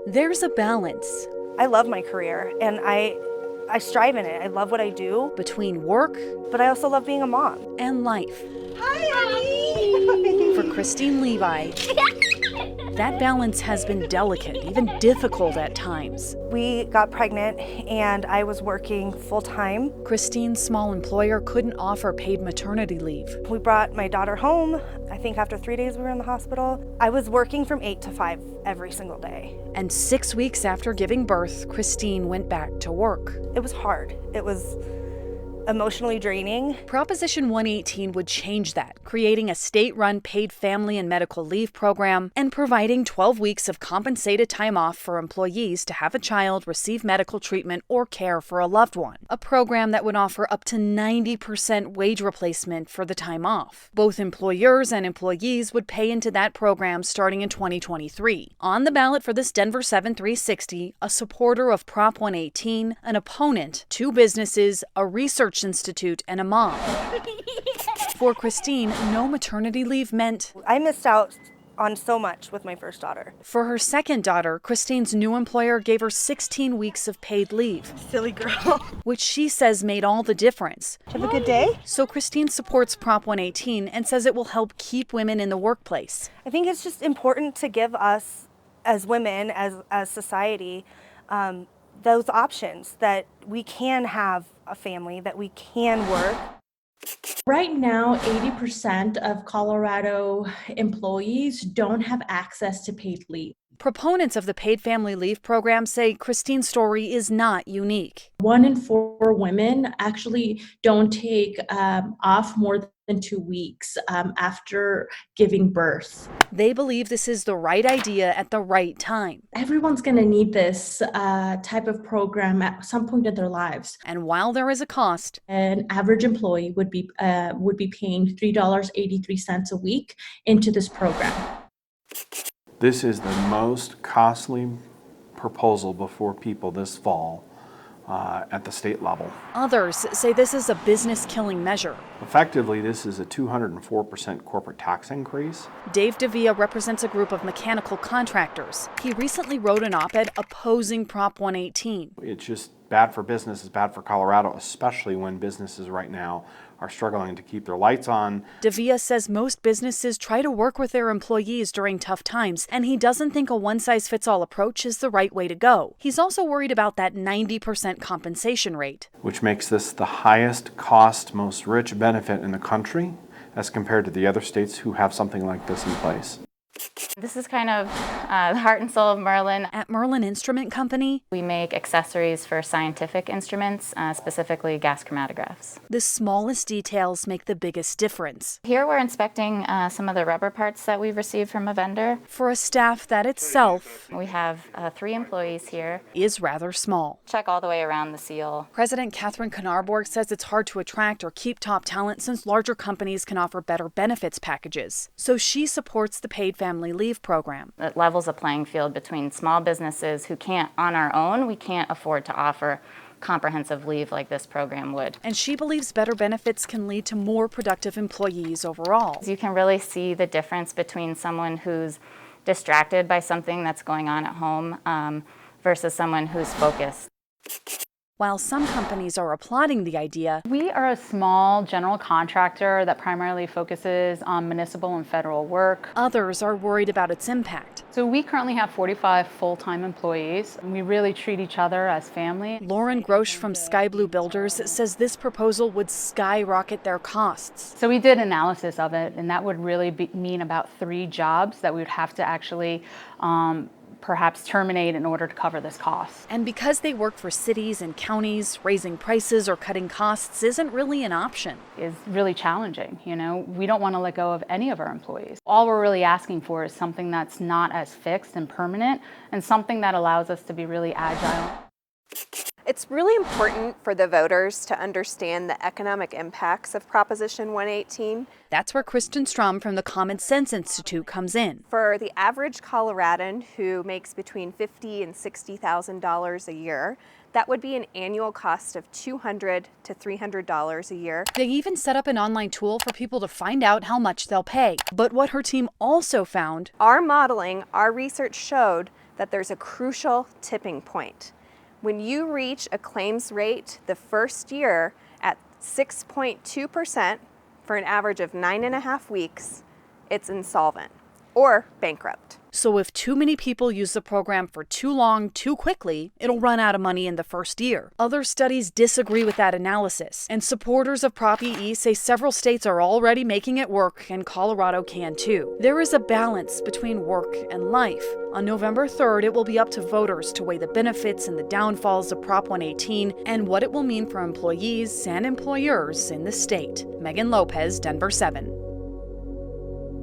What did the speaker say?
There's a balance I love my career and I strive in it. I love what I do, between work but I also love being a mom. and life. Hi, Abby! For Christine Levi, that balance has been delicate, even difficult at times. We got pregnant and I was working full-time. Christine's small employer couldn't offer paid maternity leave. We brought my daughter home. I think after 3 days we were in the hospital. I was working from 8 to 5 every single day. And 6 weeks after giving birth, Christine went back to work. It was hard. It was emotionally draining. Proposition 118 would change that, creating a state-run paid family and medical leave program and providing 12 weeks of compensated time off for employees to have a child, receive medical treatment, or care for a loved one. A program that would offer up to 90% wage replacement for the time off. Both employers and employees would pay into that program starting in 2023. On the ballot for this Denver 7 360, a supporter of Prop 118, an opponent, 2 businesses, a research institute, and a mom. For Christine, no maternity leave meant I missed out on so much with my first daughter. for her second daughter, Christine's new employer gave her 16 weeks of paid leave, Silly girl. which she says made all the difference. Have a good day. So Christine supports Prop 118 and says it will help keep women in the workplace. I think it's just important to give us as women, as society, those options that we can have a family, that we can work. Right now, 80% of Colorado employees don't have access to paid leave. Proponents of the paid family leave program say Christine's story is not unique. 1 in 4 women actually don't take off more than 2 weeks after giving birth. They believe this is the right idea at the right time. Everyone's going to need this type of program at some point in their lives. And while there is a cost, An average employee would be paying $3.83 a week into this program. This is the most costly proposal before people this fall at the state level. others say this is a business-killing measure. Effectively, this is a 204% corporate tax increase. Dave DeVia represents a group of mechanical contractors. He recently wrote an op-ed opposing Prop 118. It's just bad for business, it's bad for Colorado, especially when businesses right now are struggling to keep their lights on. DeVia says most businesses try to work with their employees during tough times, and he doesn't think a one-size-fits-all approach is the right way to go. He's also worried about that 90% compensation rate, Which makes this the highest cost, most rich benefit in the country as compared to the other states who have something like this in place. This is kind of the heart and soul of Merlin. At Merlin Instrument Company, We make accessories for scientific instruments, specifically gas chromatographs. the smallest details make the biggest difference. Here we're inspecting some of the rubber parts that we've received from a vendor. For a staff that itself We have 3 employees here. is rather small. Check all the way around the seal. President Catherine Knarborg says it's hard to attract or keep top talent since larger companies can offer better benefits packages. So she supports the paid family leave program. It levels a playing field between small businesses who can't, on our own, we can't afford to offer comprehensive leave like this program would. And she believes better benefits can lead to more productive employees overall. You can really see the difference between someone who's distracted by something that's going on at home versus someone who's focused. While some companies are applauding the idea, We are a small general contractor that primarily focuses on municipal and federal work. others are worried about its impact. So we currently have 45 full-time employees, and we really treat each other as family. Lauren Grosch from Sky Blue Builders says this proposal would skyrocket their costs. So we did analysis of it, and that would really mean about 3 jobs that we would have to actually perhaps terminate in order to cover this cost. And because they work for cities and counties, raising prices or cutting costs isn't really an option. Is really challenging. We don't want to let go of any of our employees. All we're really asking for is something that's not as fixed and permanent, and something that allows us to be really agile. It's really important for the voters to understand the economic impacts of Proposition 118. That's where Kristen Strom from the Common Sense Institute comes in. For the average Coloradan who makes between $50,000 and $60,000 a year, that would be an annual cost of $200 to $300 a year. They even set up an online tool for people to find out how much they'll pay. But what her team also found, Our modeling, our research showed that there's a crucial tipping point. When you reach a claims rate the first year at 6.2% for an average of 9.5 weeks, it's insolvent or bankrupt. So if too many people use the program for too long, too quickly, it'll run out of money in the first year. Other studies disagree with that analysis, and supporters of Prop EE say several states are already making it work, and Colorado can too. There is a balance between work and life. On November 3rd, it will be up to voters to weigh the benefits and the downfalls of Prop 118 and what it will mean for employees and employers in the state. Megan Lopez, Denver 7.